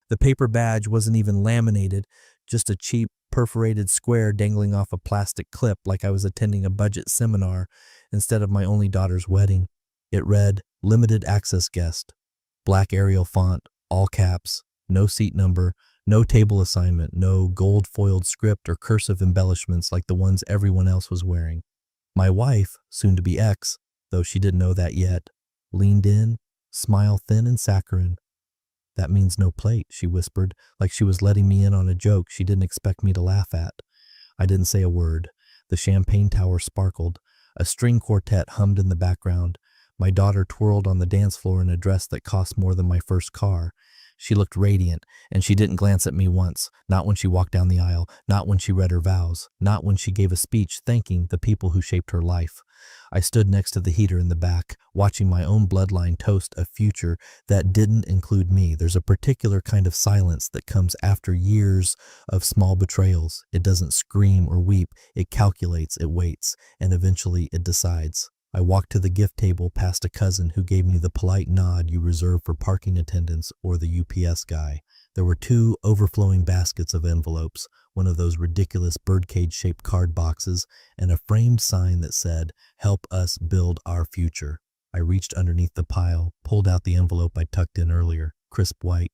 The paper badge wasn't even laminated, just a cheap, perforated square dangling off a plastic clip like I was attending a budget seminar instead of my only daughter's wedding. It read, "Limited access guest." Black Arial font, all caps, no seat number, no table assignment, no gold-foiled script or cursive embellishments like the ones everyone else was wearing. My wife, soon to be ex, though she didn't know that yet, leaned in, smile thin and saccharine. "That means no plate," she whispered, like she was letting me in on a joke she didn't expect me to laugh at. I didn't say a word. The champagne tower sparkled. A string quartet hummed in the background. My daughter twirled on the dance floor in a dress that cost more than my first car. She looked radiant, and she didn't glance at me once, not when she walked down the aisle, not when she read her vows, not when she gave a speech thanking the people who shaped her life. I stood next to the heater in the back, watching my own bloodline toast a future that didn't include me. There's a particular kind of silence that comes after years of small betrayals. It doesn't scream or weep, it calculates, it waits, and eventually it decides. I walked to the gift table past a cousin who gave me the polite nod you reserve for parking attendants or the UPS guy. There were 2 overflowing baskets of envelopes, one of those ridiculous birdcage-shaped card boxes, and a framed sign that said, "Help us build our future." I reached underneath the pile, pulled out the envelope I tucked in earlier, crisp white,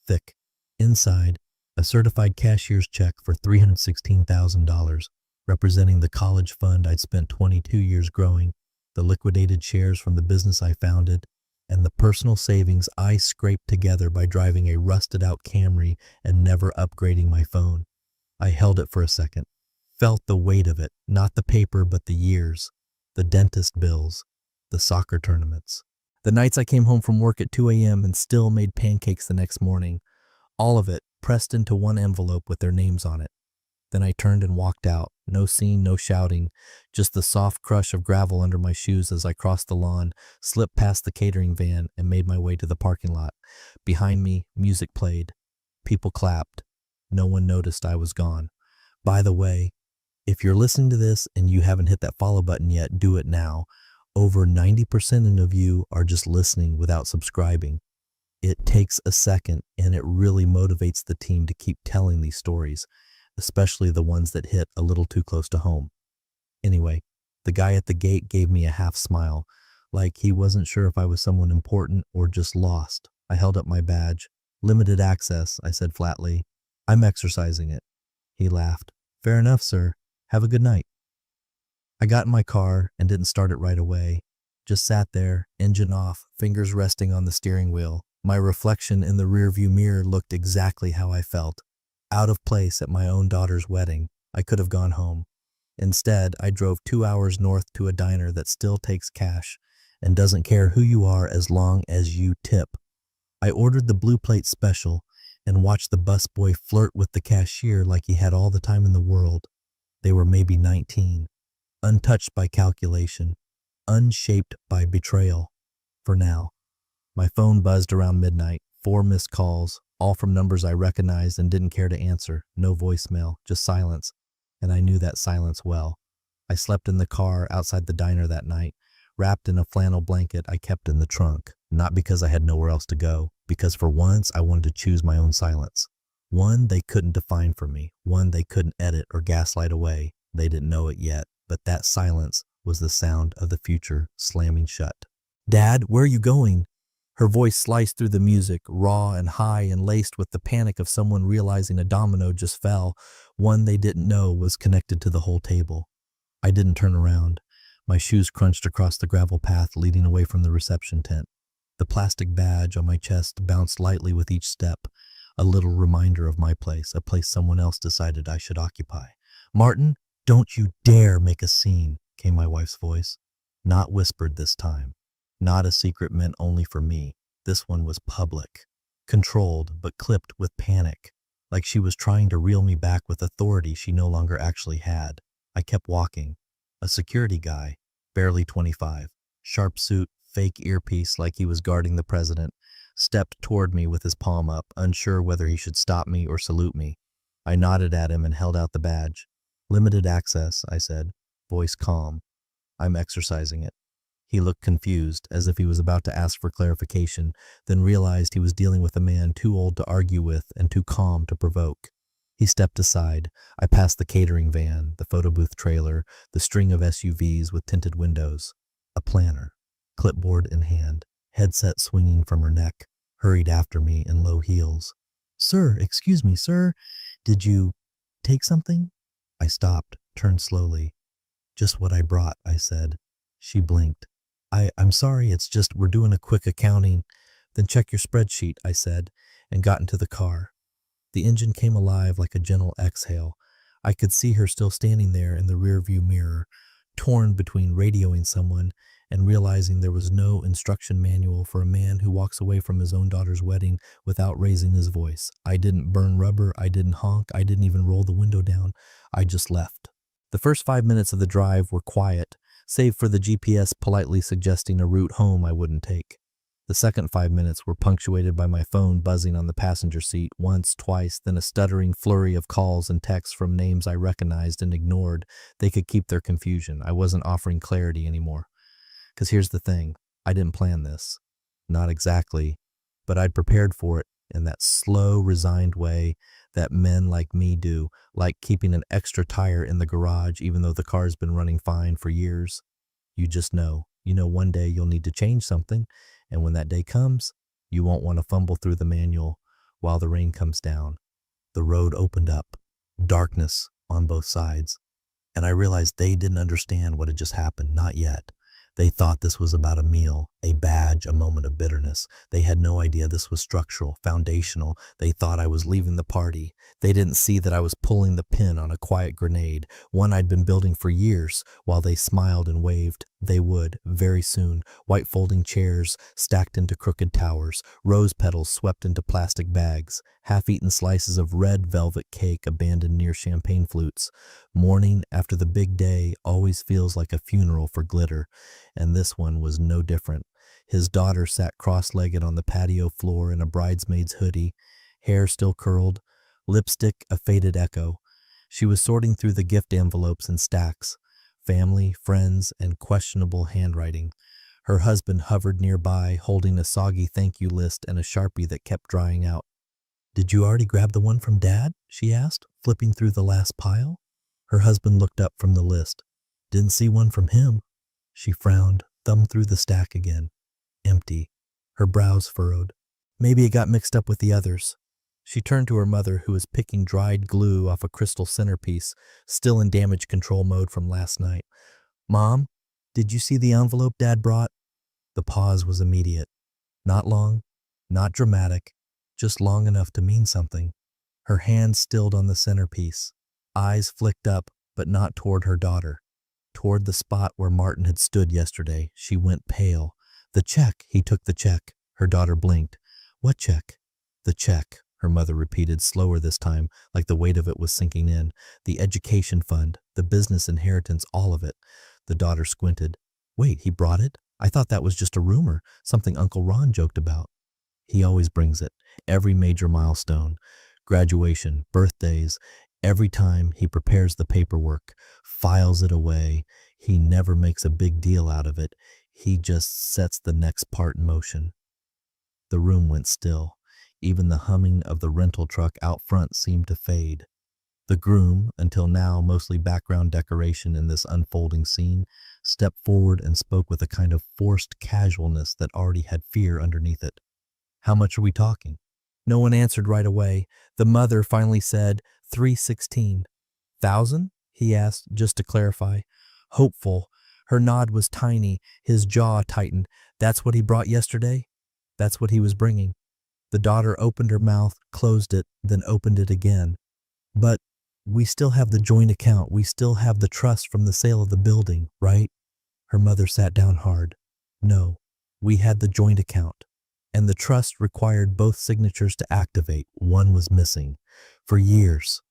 thick. Inside, a certified cashier's check for $316,000, representing the college fund I'd spent 22 years growing, the liquidated shares from the business I founded, and the personal savings I scraped together by driving a rusted-out Camry and never upgrading my phone. I held it for a second, felt the weight of it, not the paper but the years, the dentist bills, the soccer tournaments. The nights I came home from work at 2 a.m. and still made pancakes the next morning, all of it pressed into one envelope with their names on it. Then I turned and walked out. No scene, no shouting, just the soft crush of gravel under my shoes as I crossed the lawn, slipped past the catering van, and made my way to the parking lot. Behind me, music played. People clapped. No one noticed I was gone. By the way, if you're listening to this and you haven't hit that follow button yet, do it now. Over 90% of you are just listening without subscribing. It takes a second, and it really motivates the team to keep telling these stories, especially the ones that hit a little too close to home. Anyway, the guy at the gate gave me a half smile, like he wasn't sure if I was someone important or just lost. I held up my badge. "Limited access," I said flatly. "I'm exercising it." He laughed. "Fair enough, sir. Have a good night." I got in my car and didn't start it right away. Just sat there, engine off, fingers resting on the steering wheel. My reflection in the rearview mirror looked exactly how I felt. Out of place at my own daughter's wedding. I could have gone home. Instead, I drove 2 hours north to a diner that still takes cash and doesn't care who you are as long as you tip. I ordered the blue plate special and watched the busboy flirt with the cashier like he had all the time in the world. They were maybe 19, untouched by calculation, unshaped by betrayal. For now. My phone buzzed around midnight, 4 missed calls, all from numbers I recognized and didn't care to answer. No voicemail, just silence, and I knew that silence well. I slept in the car outside the diner that night, wrapped in a flannel blanket I kept in the trunk, not because I had nowhere else to go, because for once I wanted to choose my own silence. One they couldn't define for me, one they couldn't edit or gaslight away. They didn't know it yet, but that silence was the sound of the future slamming shut. "Dad, where are you going?" Her voice sliced through the music, raw and high and laced with the panic of someone realizing a domino just fell, one they didn't know was connected to the whole table. I didn't turn around. My shoes crunched across the gravel path leading away from the reception tent. The plastic badge on my chest bounced lightly with each step, a little reminder of my place, a place someone else decided I should occupy. "Martin, don't you dare make a scene," came my wife's voice. Not whispered this time. Not a secret meant only for me. This one was public, controlled but clipped with panic, like she was trying to reel me back with authority she no longer actually had. I kept walking. A security guy, barely 25, sharp suit, fake earpiece like he was guarding the president, stepped toward me with his palm up, unsure whether he should stop me or salute me. I nodded at him and held out the badge. "Limited access," I said, voice calm. "I'm exercising it." He looked confused, as if he was about to ask for clarification, then realized he was dealing with a man too old to argue with and too calm to provoke. He stepped aside. I passed the catering van, the photo booth trailer, the string of SUVs with tinted windows. A planner, clipboard in hand, headset swinging from her neck, hurried after me in low heels. "Sir, excuse me, sir. Did you take something?" I stopped, turned slowly. "Just what I brought," I said. She blinked. I'm sorry, it's just we're doing a quick accounting." "Then check your spreadsheet," I said, and got into the car. The engine came alive like a gentle exhale. I could see her still standing there in the rearview mirror, torn between radioing someone and realizing there was no instruction manual for a man who walks away from his own daughter's wedding without raising his voice. I didn't burn rubber, I didn't honk, I didn't even roll the window down. I just left. The first 5 minutes of the drive were quiet, save for the GPS politely suggesting a route home I wouldn't take. The second 5 minutes were punctuated by my phone buzzing on the passenger seat once, twice, then a stuttering flurry of calls and texts from names I recognized and ignored. They could keep their confusion. I wasn't offering clarity anymore. Because here's the thing, I didn't plan this. Not exactly, but I'd prepared for it in that slow, resigned way that men like me do, like keeping an extra tire in the garage even though the car's been running fine for years. You just know. You know one day you'll need to change something, and when that day comes, you won't want to fumble through the manual while the rain comes down. The road opened up, darkness on both sides, and I realized they didn't understand what had just happened, not yet. They thought this was about a meal, a badge, a moment of bitterness. They had no idea this was structural, foundational. They thought I was leaving the party. They didn't see that I was pulling the pin on a quiet grenade, one I'd been building for years. While they smiled and waved, they would, very soon, white folding chairs stacked into crooked towers, rose petals swept into plastic bags, half-eaten slices of red velvet cake abandoned near champagne flutes. Morning after the big day always feels like a funeral for glitter, and this one was no different. His daughter sat cross-legged on the patio floor in a bridesmaid's hoodie, hair still curled, lipstick a faded echo. She was sorting through the gift envelopes in stacks, family, friends, and questionable handwriting. Her husband hovered nearby, holding a soggy thank you list and a Sharpie that kept drying out. "Did you already grab the one from Dad?" she asked, flipping through the last pile. Her husband looked up from the list. "Didn't see one from him." She frowned, thumbed through the stack again. Empty. Her brows furrowed. "Maybe it got mixed up with the others." She turned to her mother, who was picking dried glue off a crystal centerpiece, still in damage control mode from last night. "Mom, did you see the envelope Dad brought?" The pause was immediate. Not long, not dramatic, just long enough to mean something. Her hand stilled on the centerpiece. Eyes flicked up, but not toward her daughter. Toward the spot where Martin had stood yesterday. She went pale. "The check." He took the check. Her daughter blinked. "What check?" "The check," her mother repeated, slower this time, like the weight of it was sinking in. "The education fund, the business inheritance, all of it." The daughter squinted. "Wait, he brought it? I thought that was just a rumor, something Uncle Ron joked about." "He always brings it. Every major milestone. Graduation, birthdays. Every time he prepares the paperwork, files it away. He never makes a big deal out of it. He just sets the next part in motion." The room went still. Even the humming of the rental truck out front seemed to fade. The groom, until now mostly background decoration in this unfolding scene, stepped forward and spoke with a kind of forced casualness that already had fear underneath it. "How much are we talking?" No one answered right away. The mother finally said, "316. "Thousand?" he asked, just to clarify. Hopeful. Her nod was tiny. His jaw tightened. "That's what he brought yesterday?" "That's what he was bringing." The daughter opened her mouth, closed it, then opened it again. "But we still have the joint account. We still have the trust from the sale of the building, right?" Her mother sat down hard. "No, we had the joint account. And the trust required both signatures to activate. One was missing. For years."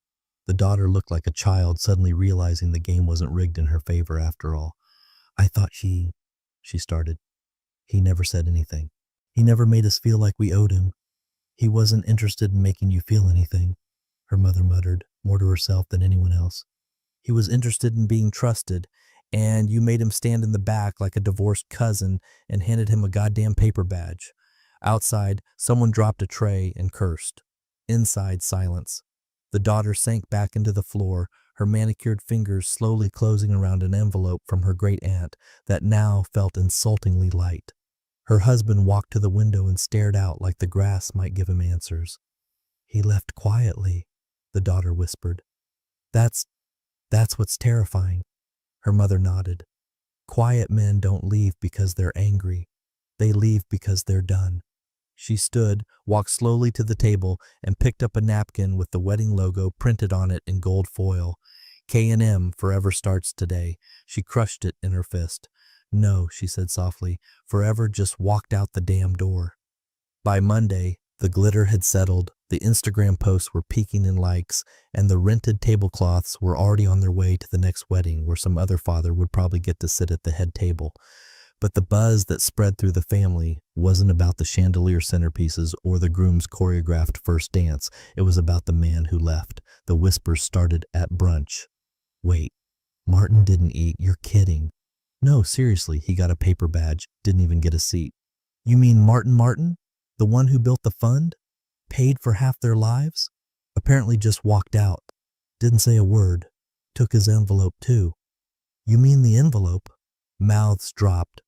The daughter looked like a child suddenly realizing the game wasn't rigged in her favor after all. "I thought she started. "He never said anything. He never made us feel like we owed him. He wasn't interested in making you feel anything," her mother muttered, more to herself than anyone else. "He was interested in being trusted, and you made him stand in the back like a divorced cousin and handed him a goddamn paper badge. Outside, someone dropped a tray and cursed. Inside, silence. The daughter sank back into the floor, her manicured fingers slowly closing around an envelope from her great aunt that now felt insultingly light. Her husband walked to the window and stared out like the grass might give him answers. "He left quietly," the daughter whispered. That's what's terrifying." Her mother nodded. "Quiet men don't leave because they're angry. They leave because they're done." She stood, walked slowly to the table, and picked up a napkin with the wedding logo printed on it in gold foil. K&M Forever starts today. She crushed it in her fist. "No," she said softly. "Forever just walked out the damn door." By Monday, the glitter had settled, the Instagram posts were peaking in likes, and the rented tablecloths were already on their way to the next wedding where some other father would probably get to sit at the head table. But the buzz that spread through the family wasn't about the chandelier centerpieces or the groom's choreographed first dance. It was about the man who left. The whispers started at brunch. "Wait, Martin didn't eat? You're kidding." "No, seriously, he got a paper badge, didn't even get a seat." "You mean Martin? The one who built the fund? Paid for half their lives? Apparently just walked out. Didn't say a word. Took his envelope too." "You mean the envelope?" Mouths dropped.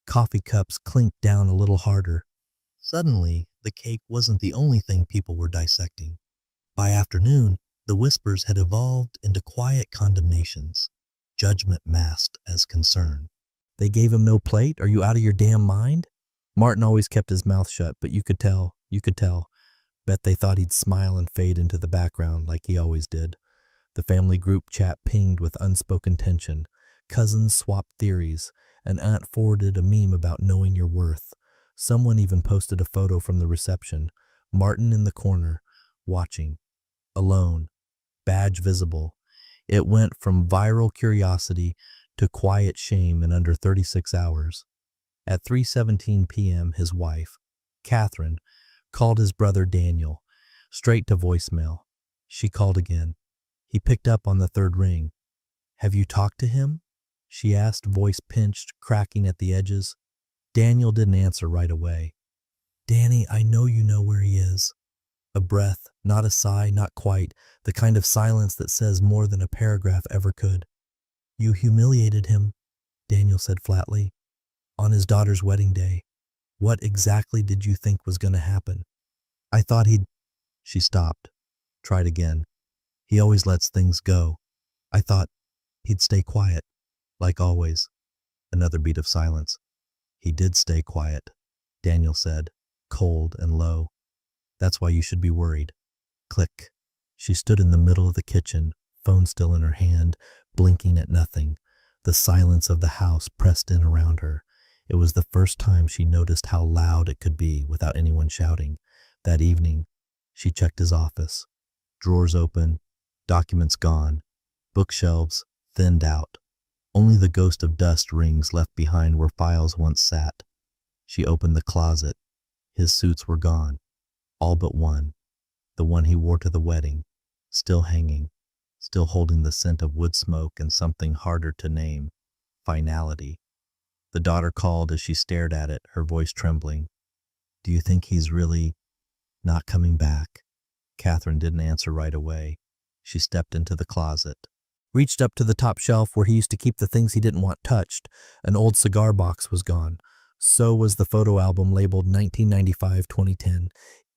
Coffee cups clinked down a little harder. Suddenly, the cake wasn't the only thing people were dissecting. By afternoon, the whispers had evolved into quiet condemnations, judgment masked as concern. "They gave him no plate? Are you out of your damn mind?" Martin always kept his mouth shut, but you could tell. Bet they thought he'd smile and fade into the background like he always did. The family group chat pinged with unspoken tension. Cousins swapped theories. An aunt forwarded a meme about knowing your worth. Someone even posted a photo from the reception. Martin in the corner, watching. Alone. Badge visible. It went from viral curiosity to quiet shame in under 36 hours. At 3:17 p.m., his wife, Catherine, called his brother Daniel, straight to voicemail. She called again. He picked up on the third ring. "Have you talked to him?" she asked, voice pinched, cracking at the edges. Daniel didn't answer right away. "Danny, I know you know where he is." A breath, not a sigh, not quite, the kind of silence that says more than a paragraph ever could. "You humiliated him," Daniel said flatly, "on his daughter's wedding day. What exactly did you think was going to happen?" "I thought he'd—" She stopped, tried again. "He always lets things go. I thought he'd stay quiet, like always." Another beat of silence. "He did stay quiet," Daniel said, cold and low. "That's why you should be worried." Click. She stood in the middle of the kitchen, phone still in her hand, blinking at nothing. The silence of the house pressed in around her. It was the first time she noticed how loud it could be without anyone shouting. That evening, she checked his office. Drawers open, documents gone, bookshelves thinned out. Only the ghost of dust rings left behind where files once sat. She opened the closet. His suits were gone. All but one. The one he wore to the wedding. Still hanging. Still holding the scent of wood smoke and something harder to name. Finality. The daughter called as she stared at it, her voice trembling. "Do you think he's really not coming back?" Catherine didn't answer right away. She stepped into the closet. Reached up to the top shelf where he used to keep the things he didn't want touched. An old cigar box was gone. So was the photo album labeled 1995-2010.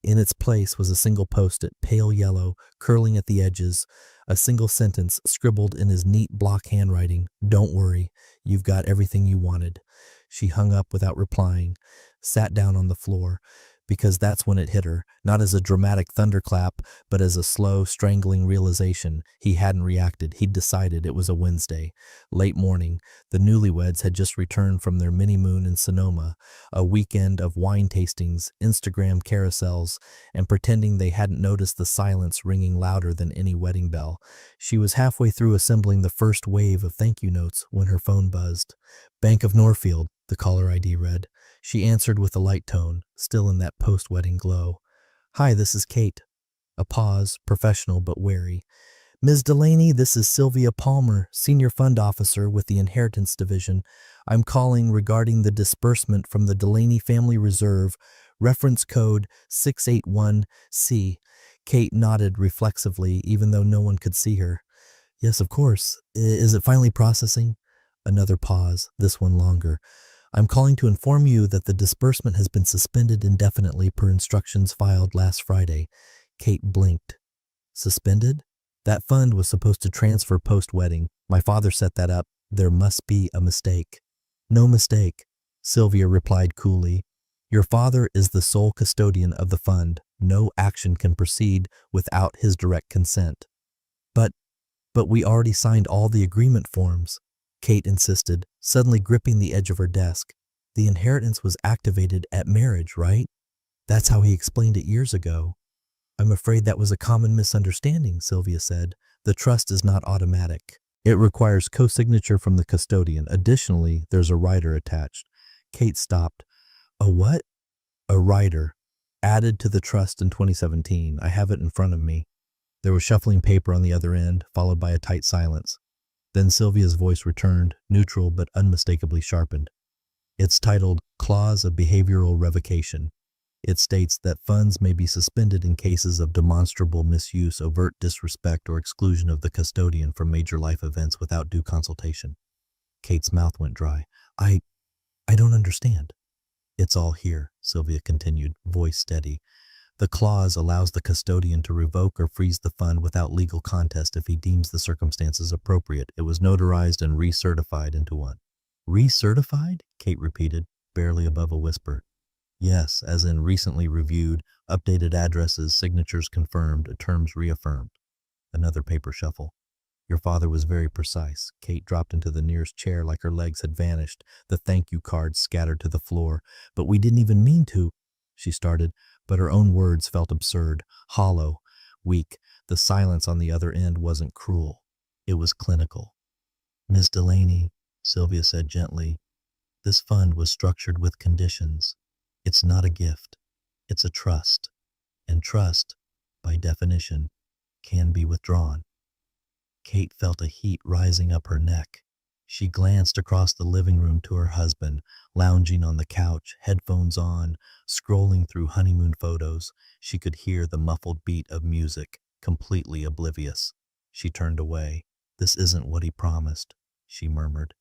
In its place was a single post-it, pale yellow, curling at the edges. A single sentence scribbled in his neat block handwriting. "Don't worry, you've got everything you wanted." She hung up without replying, sat down on the floor, because that's when it hit her, not as a dramatic thunderclap, but as a slow, strangling realization. He hadn't reacted. He'd decided it was a Wednesday. Late morning, the newlyweds had just returned from their mini-moon in Sonoma, a weekend of wine tastings, Instagram carousels, and pretending they hadn't noticed the silence ringing louder than any wedding bell. She was halfway through assembling the first wave of thank you notes when her phone buzzed. "Bank of Norfield," the caller ID read. She answered with a light tone, still in that post-wedding glow. "Hi, this is Kate." A pause, professional but wary. Ms. Delaney, this is Sylvia Palmer, Senior Fund Officer with the Inheritance Division. I'm calling regarding the disbursement from the Delaney Family Reserve, reference code 681C. Kate nodded reflexively, even though no one could see her. Yes, of course. Is it finally processing? Another pause, this one longer. I'm calling to inform you that the disbursement has been suspended indefinitely per instructions filed last Friday. Kate blinked. Suspended? That fund was supposed to transfer post-wedding. My father set that up. There must be a mistake. No mistake, Sylvia replied coolly. Your father is the sole custodian of the fund. No action can proceed without his direct consent. But we already signed all the agreement forms, Kate insisted, suddenly gripping the edge of her desk. The inheritance was activated at marriage, right? That's how he explained it years ago. I'm afraid that was a common misunderstanding, Sylvia said. The trust is not automatic. It requires co-signature from the custodian. Additionally, there's a rider attached. Kate stopped. A what? A rider. Added to the trust in 2017. I have it in front of me. There was shuffling paper on the other end, followed by a tight silence. Then Sylvia's voice returned, neutral but unmistakably sharpened. It's titled Clause of Behavioral Revocation. It states that funds may be suspended in cases of demonstrable misuse, overt disrespect, or exclusion of the custodian from major life events without due consultation. Kate's mouth went dry. I don't understand. It's all here, Sylvia continued, voice steady. The clause allows the custodian to revoke or freeze the fund without legal contest if he deems the circumstances appropriate. It was notarized and recertified into one. Recertified? Kate repeated, barely above a whisper. Yes, as in recently reviewed, updated addresses, signatures confirmed, terms reaffirmed. Another paper shuffle. Your father was very precise. Kate dropped into the nearest chair like her legs had vanished, the thank you cards scattered to the floor. But we didn't even mean to, she started, but her own words felt absurd, hollow, weak. The silence on the other end wasn't cruel. It was clinical. Miss Delaney, Sylvia said gently, this fund was structured with conditions. It's not a gift. It's a trust. And trust, by definition, can be withdrawn. Kate felt a heat rising up her neck. She glanced across the living room to her husband, lounging on the couch, headphones on, scrolling through honeymoon photos. She could hear the muffled beat of music, completely oblivious. She turned away. This isn't what he promised, she murmured.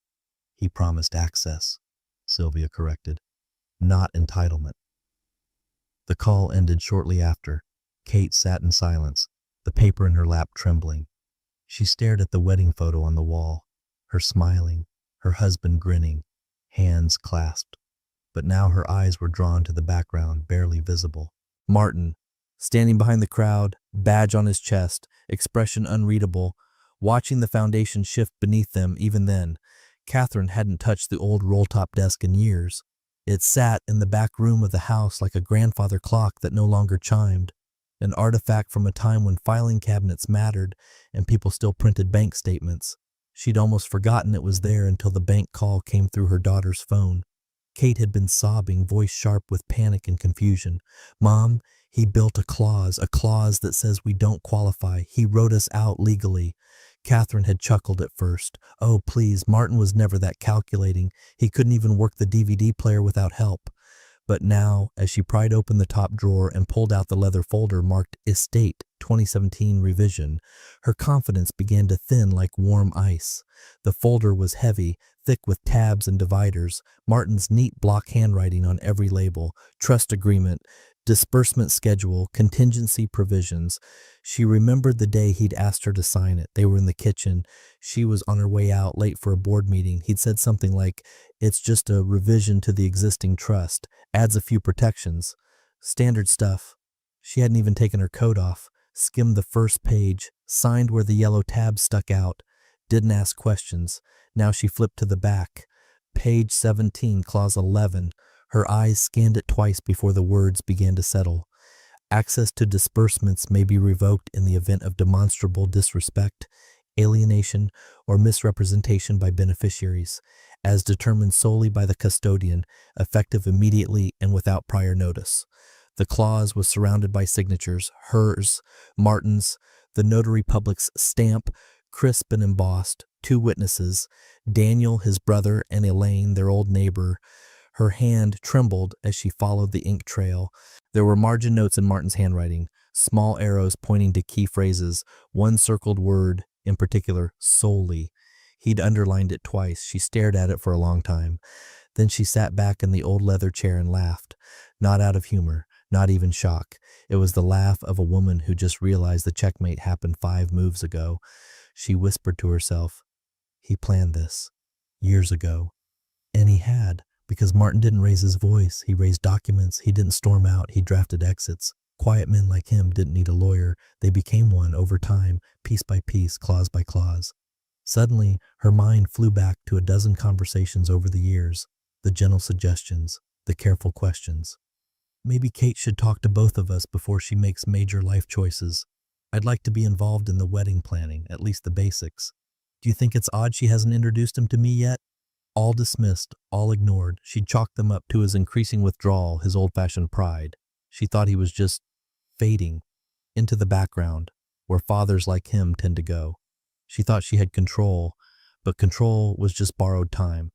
He promised access, Sylvia corrected, not entitlement. The call ended shortly after. Kate sat in silence, the paper in her lap trembling. She stared at the wedding photo on the wall, her smiling, her husband grinning, hands clasped. But now her eyes were drawn to the background, barely visible. Martin, standing behind the crowd, badge on his chest, expression unreadable, watching the foundation shift beneath them. Even then, Catherine hadn't touched the old roll-top desk in years. It sat in the back room of the house like a grandfather clock that no longer chimed, an artifact from a time when filing cabinets mattered and people still printed bank statements. She'd almost forgotten it was there until the bank call came through her daughter's phone. Kate had been sobbing, voice sharp with panic and confusion. Mom, he built a clause that says we don't qualify. He wrote us out legally. Catherine had chuckled at first. Oh, please, Martin was never that calculating. He couldn't even work the DVD player without help. But now, as she pried open the top drawer and pulled out the leather folder marked Estate 2017 Revision, her confidence began to thin like warm ice. The folder was heavy, thick with tabs and dividers, Martin's neat block handwriting on every label, trust agreement, disbursement schedule, contingency provisions. She remembered the day he'd asked her to sign it. They were in the kitchen. She was on her way out, late for a board meeting. He'd said something like, it's just a revision to the existing trust, adds a few protections. Standard stuff. She hadn't even taken her coat off, skimmed the first page, signed where the yellow tab stuck out, didn't ask questions. Now she flipped to the back. Page 17, clause 11. Her eyes scanned it twice before the words began to settle. Access to disbursements may be revoked in the event of demonstrable disrespect, alienation, or misrepresentation by beneficiaries, as determined solely by the custodian, effective immediately and without prior notice. The clause was surrounded by signatures, hers, Martin's, the notary public's stamp, crisp and embossed, 2 witnesses, Daniel, his brother, and Elaine, their old neighbor. Her hand trembled as she followed the ink trail. There were margin notes in Martin's handwriting, small arrows pointing to key phrases, one circled word, in particular, solely. He'd underlined it twice. She stared at it for a long time. Then she sat back in the old leather chair and laughed, not out of humor, not even shock. It was the laugh of a woman who just realized the checkmate happened 5 moves ago. She whispered to herself, he planned this years ago. And he had, because Martin didn't raise his voice. He raised documents. He didn't storm out. He drafted exits. Quiet men like him didn't need a lawyer. They became one over time, piece by piece, clause by clause. Suddenly, her mind flew back to a dozen conversations over the years, the gentle suggestions, the careful questions. Maybe Kate should talk to both of us before she makes major life choices. I'd like to be involved in the wedding planning, at least the basics. Do you think it's odd she hasn't introduced him to me yet? All dismissed, all ignored, she'd chalked them up to his increasing withdrawal, his old-fashioned pride. She thought he was just fading into the background, where fathers like him tend to go. She thought she had control, but control was just borrowed time.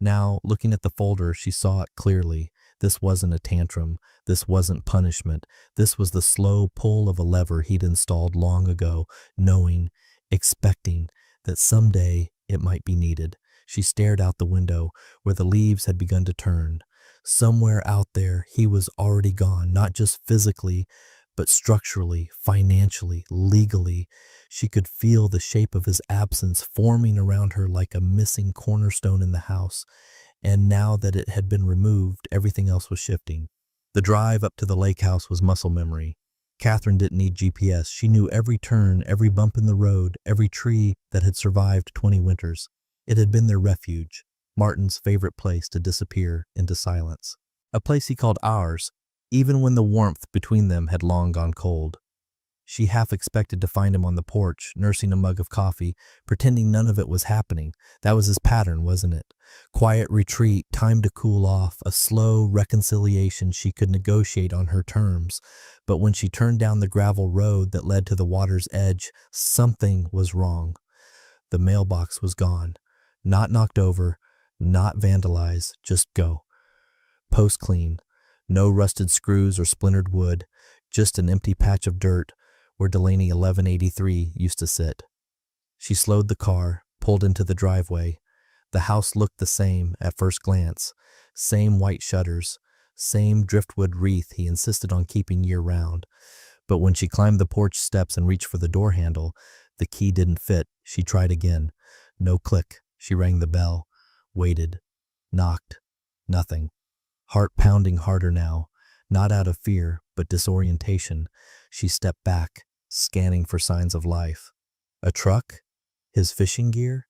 Now, looking at the folder, she saw it clearly. This wasn't a tantrum. This wasn't punishment. This was the slow pull of a lever he'd installed long ago, knowing, expecting that someday it might be needed. She stared out the window where the leaves had begun to turn. Somewhere out there, he was already gone, not just physically, but structurally, financially, legally. She could feel the shape of his absence forming around her like a missing cornerstone in the house. And now that it had been removed, everything else was shifting. The drive up to the lake house was muscle memory. Catherine didn't need GPS. She knew every turn, every bump in the road, every tree that had survived 20 winters. It had been their refuge, Martin's favorite place to disappear into silence. A place he called ours, even when the warmth between them had long gone cold. She half expected to find him on the porch, nursing a mug of coffee, pretending none of it was happening. That was his pattern, wasn't it? Quiet retreat, time to cool off, a slow reconciliation she could negotiate on her terms. But when she turned down the gravel road that led to the water's edge, something was wrong. The mailbox was gone. Not knocked over, not vandalized, just go. Post clean. No rusted screws or splintered wood, just an empty patch of dirt where Delaney 1183 used to sit. She slowed the car, pulled into the driveway. The house looked the same at first glance. Same white shutters, same driftwood wreath he insisted on keeping year-round. But when she climbed the porch steps and reached for the door handle, the key didn't fit. She tried again. No click. She rang the bell, waited, knocked, nothing. Heart pounding harder now, not out of fear, but disorientation. She stepped back, scanning for signs of life. A truck? His fishing gear?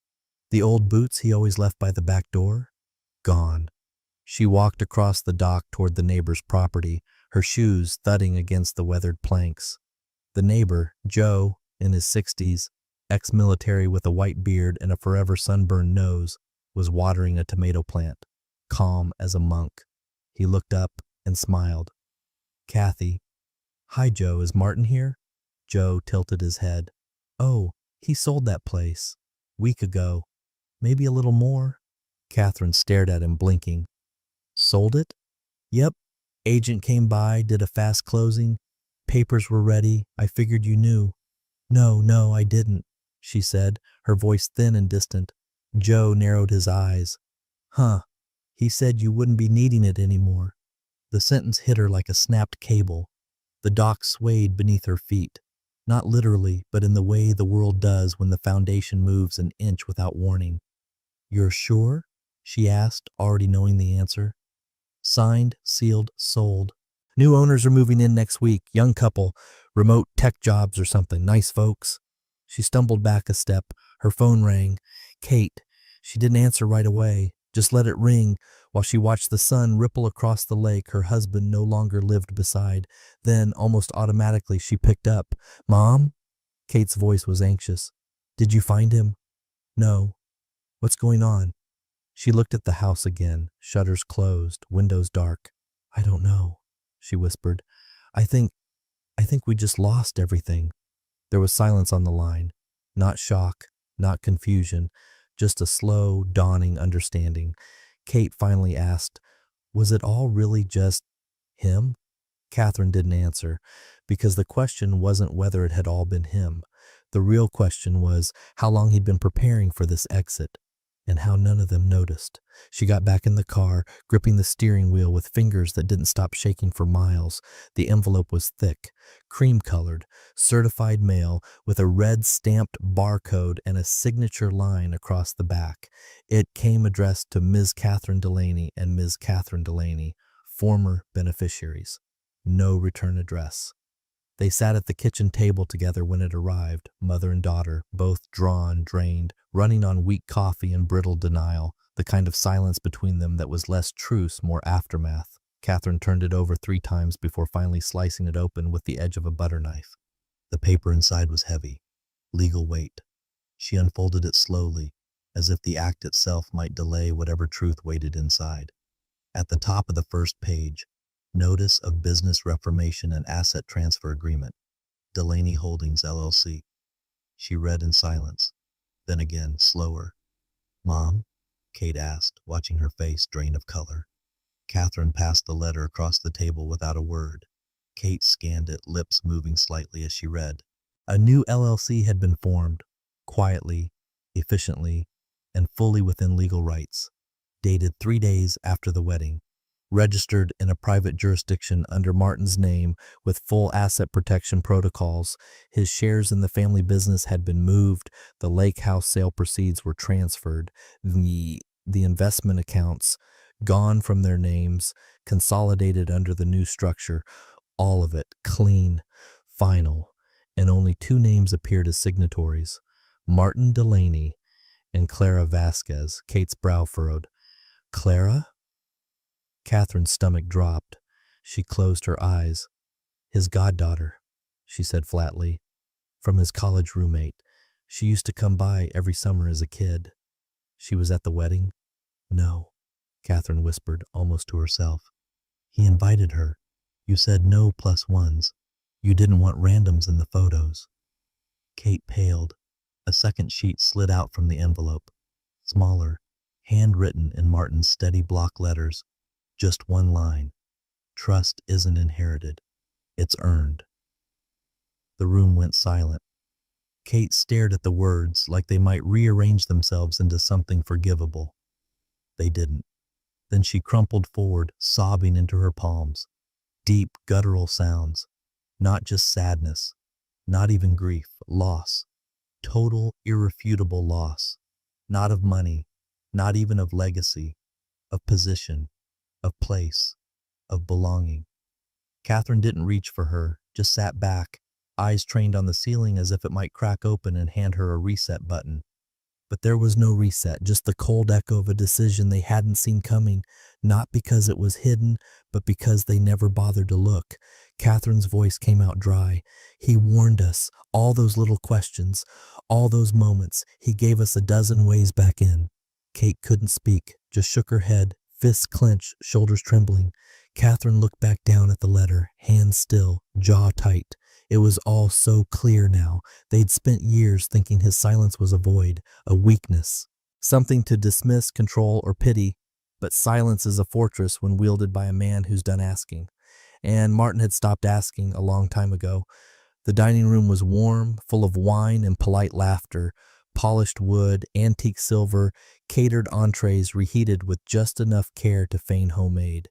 The old boots he always left by the back door? Gone. She walked across the dock toward the neighbor's property, her shoes thudding against the weathered planks. The neighbor, Joe, in his 60s, ex-military with a white beard and a forever sunburned nose, was watering a tomato plant, calm as a monk. He looked up and smiled. Kathy. Hi, Joe. Is Martin here? Joe tilted his head. Oh, he sold that place. Week ago. Maybe a little more. Catherine stared at him, blinking. Sold it? Yep. Agent came by, did a fast closing. Papers were ready. I figured you knew. No, I didn't, she said, her voice thin and distant. Joe narrowed his eyes. Huh. He said you wouldn't be needing it anymore. The sentence hit her like a snapped cable. The dock swayed beneath her feet. Not literally, but in the way the world does when the foundation moves an inch without warning. You're sure? She asked, already knowing the answer. Signed, sealed, sold. New owners are moving in next week. Young couple. Remote tech jobs or something. Nice folks. She stumbled back a step. Her phone rang. Kate. She didn't answer right away. Just let it ring while she watched the sun ripple across the lake her husband no longer lived beside. Then, almost automatically, she picked up. Mom? Kate's voice was anxious. Did you find him? No. What's going on? She looked at the house again, shutters closed, windows dark. I don't know, she whispered. I think we just lost everything. There was silence on the line. Not shock, not confusion, just a slow, dawning understanding. Kate finally asked, "Was it all really just him?" Catherine didn't answer, because the question wasn't whether it had all been him. The real question was how long he'd been preparing for this exit, and how none of them noticed. She got back in the car, gripping the steering wheel with fingers that didn't stop shaking for miles. The envelope was thick, cream-colored, certified mail with a red stamped barcode and a signature line across the back. It came addressed to Ms. Catherine Delaney and Ms. Catherine Delaney, former beneficiaries. No return address. They sat at the kitchen table together when it arrived, mother and daughter, both drawn, drained, running on weak coffee and brittle denial, the kind of silence between them that was less truce, more aftermath. Catherine turned it over 3 times before finally slicing it open with the edge of a butter knife. The paper inside was heavy, legal weight. She unfolded it slowly, as if the act itself might delay whatever truth waited inside. At the top of the first page, Notice of Business Reformation and Asset Transfer Agreement, Delaney Holdings, LLC. She read in silence, then again, slower. "Mom?" Kate asked, watching her face drain of color. Catherine passed the letter across the table without a word. Kate scanned it, lips moving slightly as she read. A new LLC had been formed, quietly, efficiently, and fully within legal rights. Dated 3 days after the wedding. Registered in a private jurisdiction under Martin's name with full asset protection protocols. His shares in the family business had been moved. The lake house sale proceeds were transferred. The investment accounts gone from their names, consolidated under the new structure. All of it clean, final, and only 2 names appeared as signatories: Martin Delaney and Clara Vasquez. Kate's brow furrowed. Clara? Catherine's stomach dropped. She closed her eyes. "His goddaughter," she said flatly, "from his college roommate. She used to come by every summer as a kid." "She was at the wedding?" "No," Catherine whispered, almost to herself. "He invited her. You said no +1s. You didn't want randoms in the photos." Kate paled. A second sheet slid out from the envelope. Smaller, handwritten in Martin's steady block letters. Just one line: "Trust isn't inherited. It's earned." The room went silent. Kate stared at the words like they might rearrange themselves into something forgivable. They didn't. Then she crumpled forward, sobbing into her palms. Deep, guttural sounds. Not just sadness. Not even grief. Loss. Total, irrefutable loss. Not of money. Not even of legacy. Of position. Of place, of belonging. Catherine didn't reach for her, just sat back, eyes trained on the ceiling as if it might crack open and hand her a reset button. But there was no reset, just the cold echo of a decision they hadn't seen coming, not because it was hidden, but because they never bothered to look. Catherine's voice came out dry. "He warned us, all those little questions, all those moments. He gave us a dozen ways back in." Kate couldn't speak, just shook her head. Fists clenched, shoulders trembling. Catherine looked back down at the letter, hands still, jaw tight. It was all so clear now. They'd spent years thinking his silence was a void, a weakness, something to dismiss, control, or pity. But silence is a fortress when wielded by a man who's done asking. And Martin had stopped asking a long time ago. The dining room was warm, full of wine and polite laughter. Polished wood, antique silver, catered entrees reheated with just enough care to feign homemade.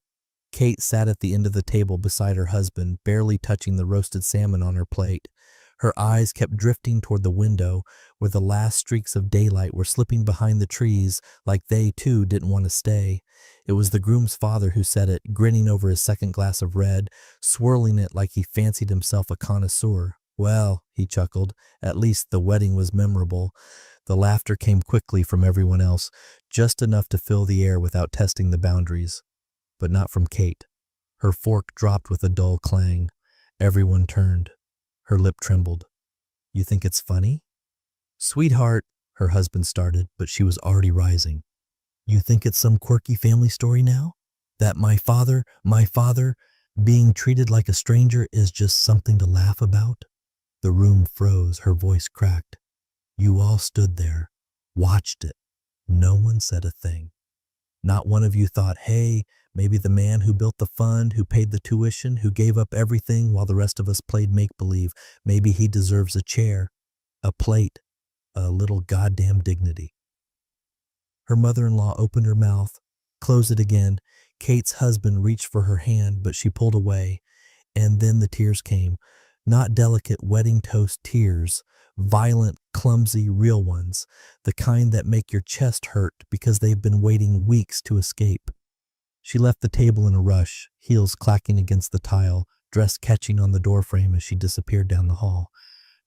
Kate sat at the end of the table beside her husband, barely touching the roasted salmon on her plate. Her eyes kept drifting toward the window, where the last streaks of daylight were slipping behind the trees, like they, too, didn't want to stay. It was the groom's father who said it, grinning over his second glass of red, swirling it like he fancied himself a connoisseur. "Well," he chuckled, "at least the wedding was memorable." The laughter came quickly from everyone else, just enough to fill the air without testing the boundaries. But not from Kate. Her fork dropped with a dull clang. Everyone turned. Her lip trembled. "You think it's funny?" "Sweetheart," her husband started, but she was already rising. "You think it's some quirky family story now? That my father, being treated like a stranger is just something to laugh about?" The room froze, her voice cracked. You all stood there, watched it. No one said a thing. Not one of you thought, hey, maybe the man who built the fund, who paid the tuition, who gave up everything while the rest of us played make-believe, maybe he deserves a chair, a plate, a little goddamn dignity. Her mother-in-law opened her mouth, closed it again. Kate's husband reached for her hand, but she pulled away. And then the tears came. Not delicate wedding toast tears, violent, clumsy, real ones, the kind that make your chest hurt because they've been waiting weeks to escape. She left the table in a rush, heels clacking against the tile, dress catching on the doorframe as she disappeared down the hall.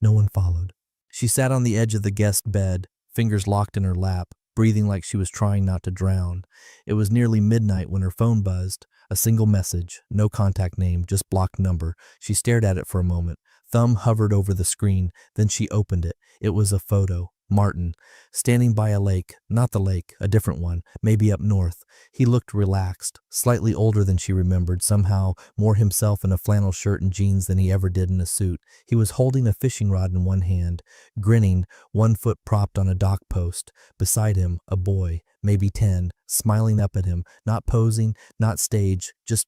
No one followed. She sat on the edge of the guest bed, fingers locked in her lap, breathing like she was trying not to drown. It was nearly midnight when her phone buzzed. A single message, no contact name, just blocked number. She stared at it for a moment. Thumb hovered over the screen, then she opened it. It was a photo. Martin, standing by a lake, not the lake, a different one, maybe up north. He looked relaxed, slightly older than she remembered, somehow more himself in a flannel shirt and jeans than he ever did in a suit. He was holding a fishing rod in one hand, grinning, one foot propped on a dock post. Beside him, a boy, maybe 10, smiling up at him, not posing, not stage, just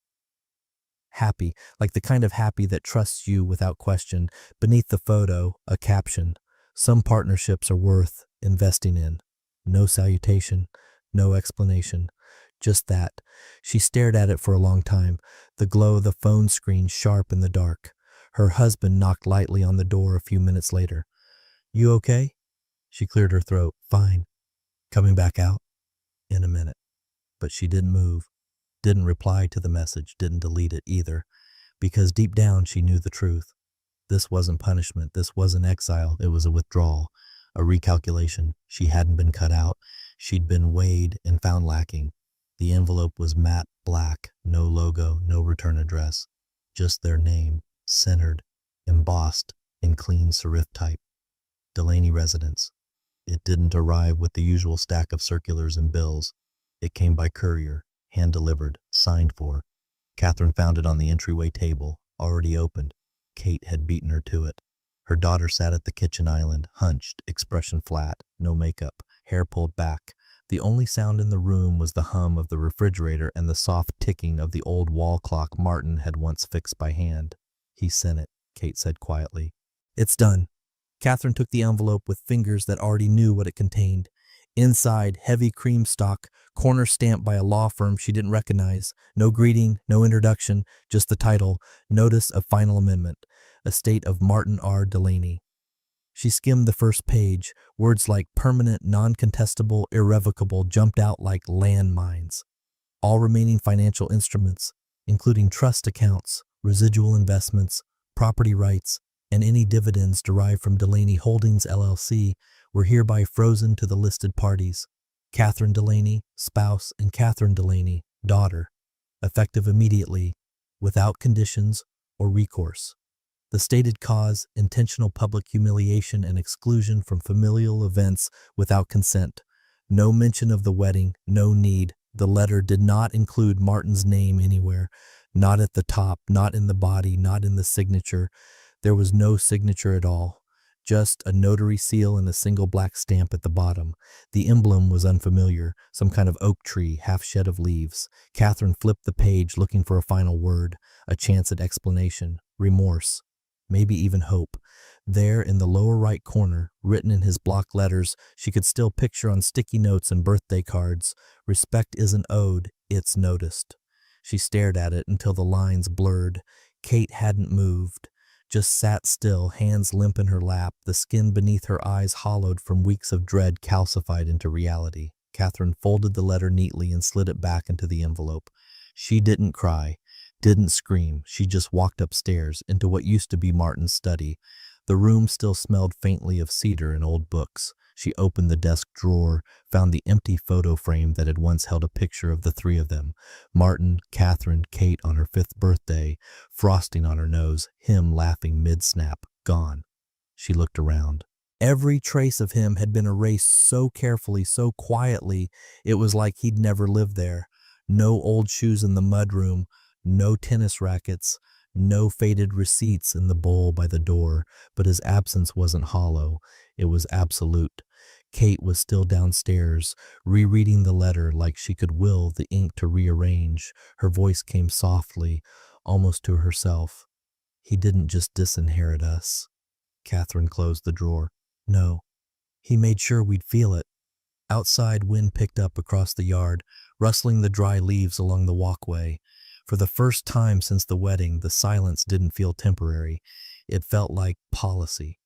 happy, like the kind of happy that trusts you without question. Beneath the photo, a caption. Some partnerships are worth investing in. No salutation, no explanation. Just that. She stared at it for a long time, the glow of the phone screen sharp in the dark. Her husband knocked lightly on the door a few minutes later. You okay? She cleared her throat. Fine. Coming back out? In a minute. But she didn't move, didn't reply to the message, didn't delete it either, because deep down she knew the truth. This wasn't punishment, this wasn't exile, it was a withdrawal, a recalculation. She hadn't been cut out, she'd been weighed and found lacking. The envelope was matte black, no logo, no return address, just their name, centered, embossed in clean serif type. Delaney Residence. It didn't arrive with the usual stack of circulars and bills. It came by courier, hand-delivered, signed for. Catherine found it on the entryway table, already opened. Kate had beaten her to it. Her daughter sat at the kitchen island, hunched, expression flat, no makeup, hair pulled back. The only sound in the room was the hum of the refrigerator and the soft ticking of the old wall clock Martin had once fixed by hand. He sent it, Kate said quietly. It's done. Catherine took the envelope with fingers that already knew what it contained. Inside, heavy cream stock, corner stamped by a law firm she didn't recognize. No greeting, no introduction, just the title, Notice of Final Amendment, Estate of Martin R. Delaney. She skimmed the first page. Words like permanent, non-contestable, irrevocable jumped out like landmines. All remaining financial instruments, including trust accounts, residual investments, property rights, and any dividends derived from Delaney Holdings, LLC, were hereby frozen to the listed parties. Catherine Delaney, spouse, and Catherine Delaney, daughter, effective immediately, without conditions or recourse. The stated cause, intentional public humiliation and exclusion from familial events without consent. No mention of the wedding, no need. The letter did not include Martin's name anywhere, not at the top, not in the body, not in the signature. There was no signature at all. Just a notary seal and a single black stamp at the bottom. The emblem was unfamiliar, some kind of oak tree, half shed of leaves. Catherine flipped the page looking for a final word, a chance at explanation, remorse, maybe even hope. There in the lower right corner, written in his block letters, she could still picture on sticky notes and birthday cards, respect isn't owed, it's noticed. She stared at it until the lines blurred. Kate hadn't moved. Just sat still, hands limp in her lap, the skin beneath her eyes hollowed from weeks of dread calcified into reality. Catherine folded the letter neatly and slid it back into the envelope. She didn't cry, didn't scream. She just walked upstairs into what used to be Martin's study. The room still smelled faintly of cedar and old books. She opened the desk drawer, found the empty photo frame that had once held a picture of the three of them. Martin, Catherine, Kate on her 5th birthday, frosting on her nose, him laughing mid-snap, gone. She looked around. Every trace of him had been erased so carefully, so quietly, it was like he'd never lived there. No old shoes in the mudroom, no tennis rackets, No faded receipts in the bowl by the door, but his absence wasn't hollow. It was absolute. Kate was still downstairs, rereading the letter like she could will the ink to rearrange. Her voice came softly, almost to herself. He didn't just disinherit us. Catherine closed the drawer. No, he made sure we'd feel it. Outside, wind picked up across the yard, rustling the dry leaves along the walkway. For the first time since the wedding, the silence didn't feel temporary. It felt like policy.